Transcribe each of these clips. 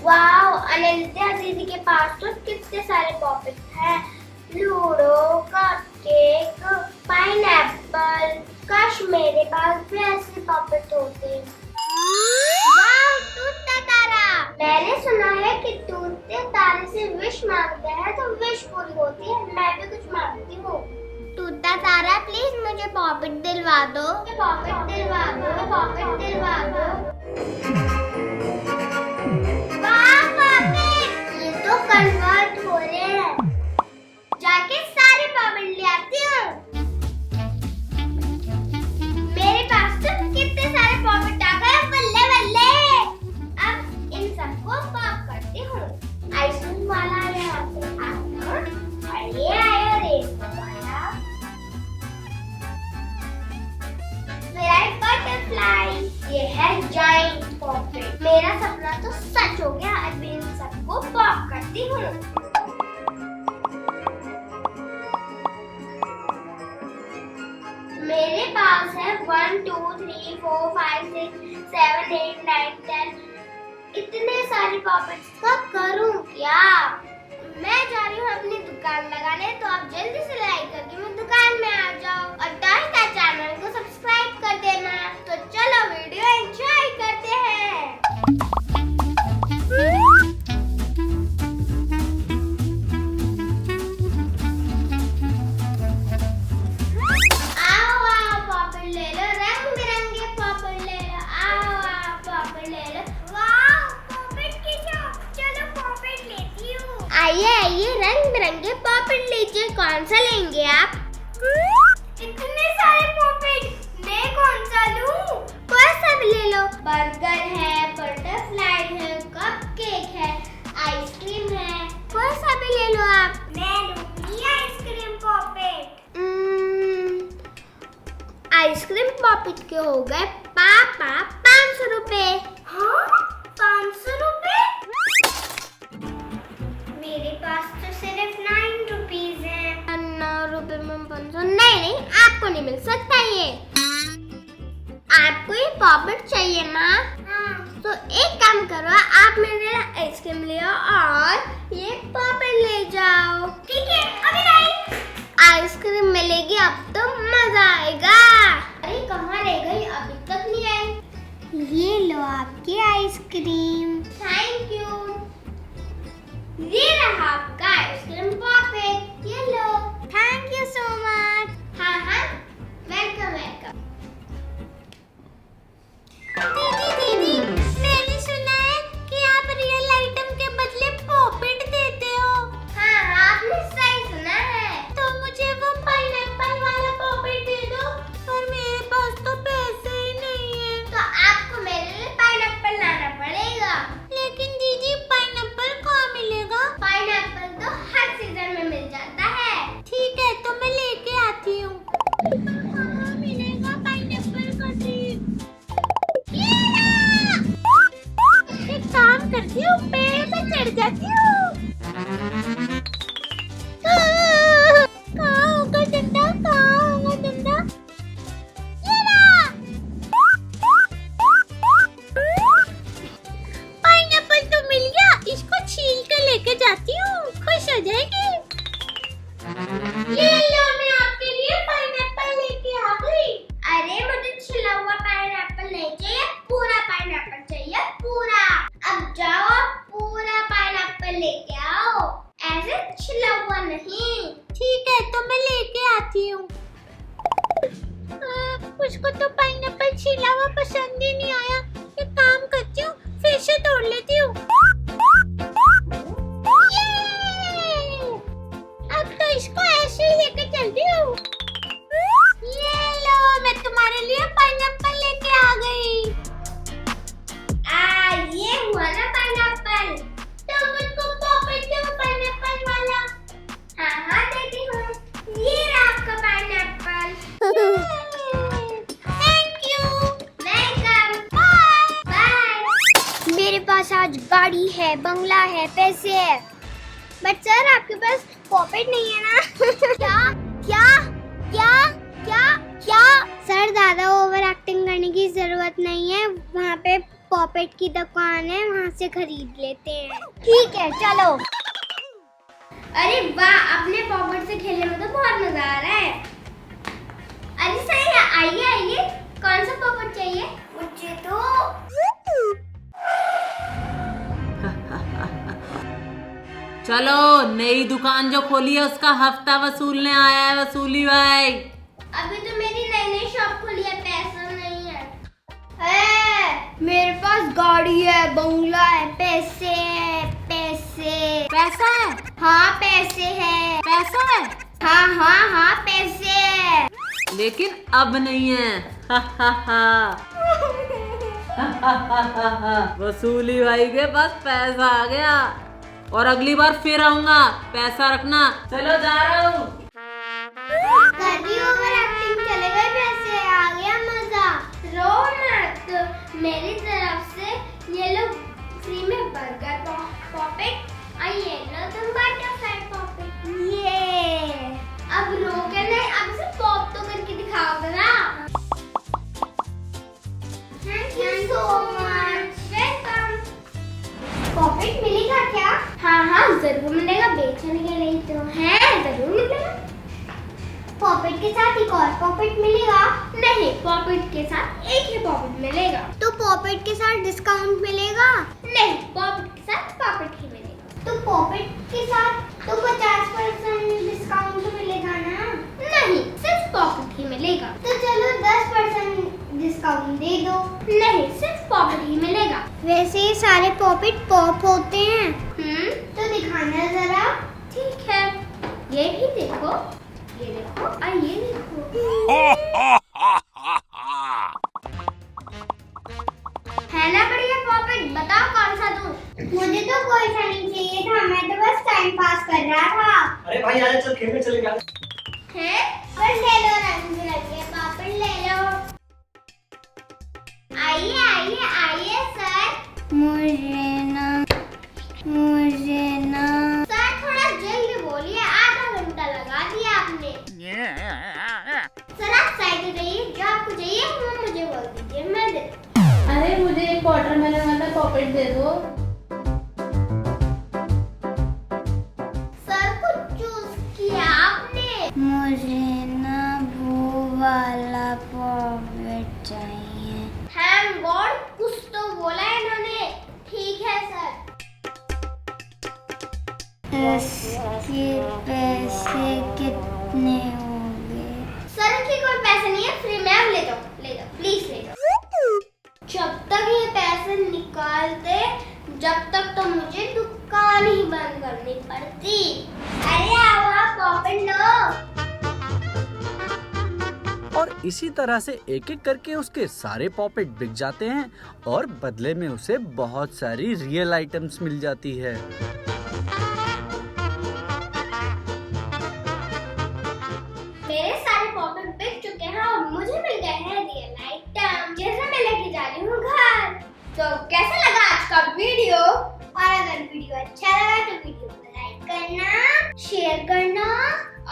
Wow, अनंत्या दीदी के पास तो कितने सारे पॉपेट हैं। Ludo, cupcake, pineapple. काश मेरे पास भी ऐसे पॉपेट होते। वाओ, टूटता तारा। मैंने सुना है कि टूटते तारे से विश मांगते हैं तो विश पूरी होती है। मैं भी कुछ मांगती हूँ। टूटता तारा, प्लीज मुझे पॉपेट दिलवा दो। पॉपेट दिलवा दो, पॉपेट दिलवा दो। वाह पॉपेट, ये तो कन्वर्ट हो रहे हैं। जाके सारे पॉपेट ले आती हूँ। मेरे पास तो कितने सारे पॉपेट आ गए, बल्ले बल्ले। अब इन सबको पॉप करती हूँ। आइसक्रीम वाला यहाँ पे आया और ये आया रेनबो वाला। मेरा एक बटरफ्लाई, ये है जायंट पॉपेट। मेरा सपना तो सच हो गया। अब इन सबको पॉप करती हूँ। मेरे पास है 1 2 3 4 5 6 7 8 9 10 इतने सारे पॉपेट्स का करूं क्या? मैं जा रही हूँ अपनी दुकान लगाने, तो आप जल्दी से लाइक करके मेरी दुकान में आ जाओ और टाटा चैनल को सब्सक्राइब कर देना। तो चलो वीडियो एंजॉय करते हैं। आओ आओ पॉपेट ले लो, रंग बिरंगे पॉपेट ले लो। आओ आओ पॉपेट ले लो। वाह पॉपेट की शॉप, चलो पॉपेट लेती हूँ। आइए आइए, रंग बिरंगे पॉपेट लीजिए। कौन सा लेंगे आप? इतने सारे पॉपेट, मैं कौन सा लूं? कोई सा भी ले लो। बर्गर है, बटरफ्लाई है, कपकेक है, आइसक्रीम है, कोई सा भी ले लो आप। मैं लूंगी आइसक्रीम पॉपेट। आइसक्रीम पॉपेट के हो गए पापा 500 रुपए। हाँ 500 रुपए? मेरे पास तो सिर्फ 9 रुपीज है। 9 रुपए में 500? नहीं, आपको नहीं मिल सकता ये। आपको ये पॉपेट चाहिए ना? हाँ। तो एक काम करो, आप मेरे लिए आइसक्रीम ले आओ और ये पॉपेट ले जाओ। ठीक है, अभी नहीं। आइसक्रीम मिलेगी अब तो मजा आएगा। अरे कहाँ रह गई, अभी तक नहीं आई। ये लो आपकी आइसक्रीम। Thank you. ये रहा आपका आइसक्रीम पॉपेट, ये लो। Thank you so much. हाँ हाँ, वेलकम वेलकम। दीदी, मैंने सुना है कि आप रियल आइटम के बदले पॉपेट देते हो। हाँ, आपने सही सुना है। तो मुझे वो पाइनएप्पल वाला पॉपेट दे दो। पर मेरे पास तो पैसे ही नहीं है। तो आपको मेरे लिए पाइनएप्पल लाना पड़ेगा। लेकिन दीदी पाइनएप्पल कहाँ मिलेगा? पाइनएप्पल तो हर सीजन में मिल जाता है। ठीक है, तो मैं लेके आती हूँ। कहाँ मिलेगा पाइनएप्पल का ट्री? एक काम करती हूँ, पेड़ पे चढ़ जाती हूँ। कहाँ होगा डंडा, कहाँ होगा डंडा? ये रहा। पाइनएप्पल तो मिल गया, इसको छील के लेके जाती हूँ, खुश हो जाएगी। ये लो, मैं आपके लिए पाइनएप्पल लेके आ गई। अरे मुझे छिला हुआ पाइनएप्पल नहीं चाहिए, पूरा पाइनएप्पल चाहिए, पूरा। अब जाओ पूरा पाइनएप्पल लेके आओ, ऐसे छिला हुआ नहीं। ठीक है, तो मैं लेके आती हूँ। उसको तो पाइनएप्पल छिला हुआ पसंद ही नहीं आया। एक काम करती हूँ, फिर से तोड़ लेती हूँ। अब तो इसको ऐसे ही लेके चलती हूँ। ये लो, मैं तुम्हारे लिए पाइनएप्पल लेके आ गई। ये हुआ ना पाइनएप्पल। तो मुझको पॉपेट दो पाइनएप्पल वाला। हाँ हाँ देती हूँ। ये रहा आपका pineapple. Thank you. Welcome. Bye bye. मेरे पास आज गाड़ी है, बंगला है, पैसे है, बट सर आपके पास पॉपेट नहीं है ना? क्या क्या क्या क्या क्या? सर ज्यादा ओवर एक्टिंग करने की जरूरत नहीं है, वहाँ पे पॉपेट की दुकान है, वहाँ से खरीद लेते हैं। ठीक है चलो। अरे वाह, अपने पॉपेट से खेलने में तो बहुत मजा आ रहा है। अरे सही है, आइए आइए, कौन सा पॉपेट चाहिए? मुझे तो चलो, नई दुकान जो खोली है उसका हफ्ता वसूलने आया है वसूली भाई। अभी तो मेरी नई शॉप खुली है, पैसा नहीं है। मेरे पास गाड़ी है, बंगला है, पैसे पैसे। पैसा है? हाँ पैसे है। पैसा है? हाँ हाँ हाँ पैसे है। लेकिन अब नहीं है। वसूली भाई के पास पैसा आ गया और अगली बार फिर आऊंगा, पैसा रखना। चलो जा रहा हूँ। चले गए पैसे, आ गया मजा। रो मत, मेरी तरफ से ये लो फ्री में बर्गर पॉपेट, आइए लो तुम बटरफ्लाई पॉपेट। ये अब रो के नहीं, अब से पॉप तो करके दिखाओ जरा। Thank you so much, welcome. Poppet मिलेगा क्या? हाँ हाँ जरूर मिलेगा, बेचने के लिए तो है, जरूर मिलेगा। पॉपेट के साथ एक और पॉपेट मिलेगा? नहीं, पॉपेट के साथ एक ही पॉपेट मिलेगा। तो पॉपेट के साथ डिस्काउंट मिलेगा? नहीं, पॉपेट के साथ पॉपेट ही मिलेगा। तो पॉपेट के साथ तो 50% डिस्काउंट मिलेगा ना? नहीं, सिर्फ पॉपेट ही मिलेगा। तो चलो 10% डिस्काउंट दे दो। नहीं, सिर्फ पॉपेट ही मिलेगा। वैसे ये सारे पॉपेट पॉप होते हैं। तो दिखाना जरा। ठीक है, ये भी देखो, ये देखो, ये देखो। है ना बढ़िया पॉपेट, बताओ कौन सा दूं? मुझे तो कोई सा नहीं चाहिए था, मैं तो बस टाइम पास कर रहा था। अरे भाई आजा, चल खेलने चलेंगे। हैं? बस ले लो, रंग बिरंगे पॉपेट ले लो। आइए आइए आइए सर। मुझे ना सर थोड़ा जल्दी बोलिए, आधा घंटा लगा दिया आपने। सर आप साइड रहिए, जो आपको चाहिए वो मुझे बोल दीजिए, मैं दे। अरे मुझे एक वाटरमेलन वाला पॉपेट दे दो। सर कुछ चूज किया आपने? मुझे ना वो वाला पॉपेट चाहिए। थैंक गॉड, कुछ तो बोला इन्होंने। ठीक है सर। इसके पैसे कितने होंगे? सर की कोई पैसे नहीं है, फ्री में आप ले जाओ प्लीज ले जाओ। जब तक ये पैसे निकालते, जब तक तो मुझे दुकान ही बंद करनी पड़ती। अरे आओ पॉपेट लो। और इसी तरह से एक एक करके उसके सारे पॉपेट बिक जाते हैं और बदले में उसे बहुत सारी रियल आइटम्स मिल जाती है। मेरे सारे पॉपेट बिक चुके हैं और मुझे मिल गए हैं रियल आइटम, जैसे मैं लेके जा रही हूँ घर। तो कैसा लगा आज का वीडियो? और अगर वीडियो अच्छा लगा तो वीडियो को लाइक करना, शेयर करना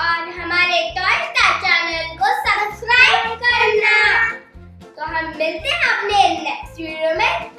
और हमारे टॉय स्टार चैनल को सब्सक्राइब करना। तो हम मिलते हैं अपने नेक्स्ट वीडियो में।